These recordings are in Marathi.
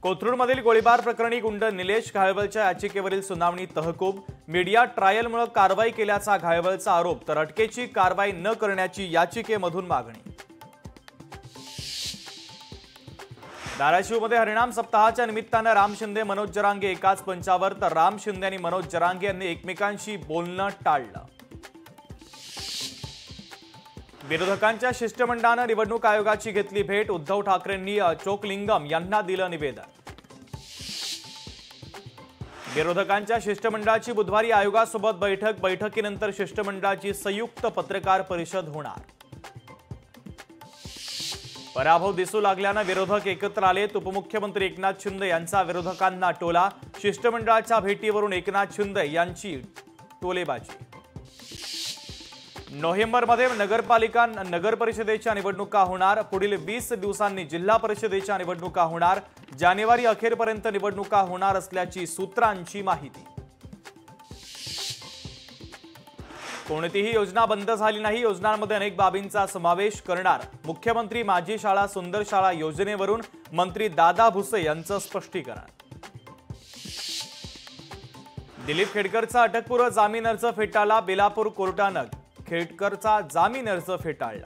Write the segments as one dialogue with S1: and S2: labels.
S1: कोथरूडमधील गोळीबार प्रकरणी गुंड निलेश घायवळच्या याचिकेवरील सुनावणी तहकूब। मीडिया ट्रायलमुळे कारवाई केल्याचा घायवळचा आरोप, तर अटकेची कारवाई न करण्याची याचिकेमधून मागणी। धाराशिवमध्ये हरिनाम सप्ताहाच्या निमित्ताने राम शिंदे मनोज जरांगे एकाच मंचावर, तर राम शिंदे आणि मनोज जरांगे यांनी एकमेकांशी बोलणं टाळलं। विरोधकांच्या शिष्टमंडळाने निवडणूक आयोगाची घेतली भेट, उद्धव ठाकरेंनी चोकलिंगम यांना दिलं निवेदन। विरोधकांच्या शिष्टमंडळाची बुधवारी आयोगासोबत बैठक, बैठकीनंतर शिष्टमंडळाची संयुक्त पत्रकार परिषद होणार। पराभव दिसू लागल्याने विरोधक एकत्र आले, उपमुख्यमंत्री एकनाथ शिंदे यांचा विरोधकांना टोला, शिष्टमंडळाच्या भेटीवरून एकनाथ शिंदे यांची टोलेबाजी। नोव्हेंबरमध्ये नगरपालिका नगर परिषदेच्या निवडणुका होणार, पुढील 20 दिवसांनी जिल्हा परिषदेच्या निवडणुका होणार, जानेवारी अखेरपर्यंत निवडणुका होणार असल्याची सूत्रांची माहिती। कोणतीही योजना बंद झाली नाही, योजनांमध्ये अनेक बाबींचा समावेश करणार, मुख्यमंत्री माझी शाळा सुंदर शाळा योजनेवरून मंत्री दादा भुसे यांचं स्पष्टीकरण। दिलीप खेडकरचा अटकपूर्व जामीन अर्ज फेटाळला, बेलापूर कोर्टानं खेडकरचा जामीन अर्ज फेटाळला।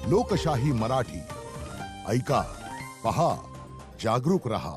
S2: लोकशाही मराठी ऐका, पहा, जागरूक रहा।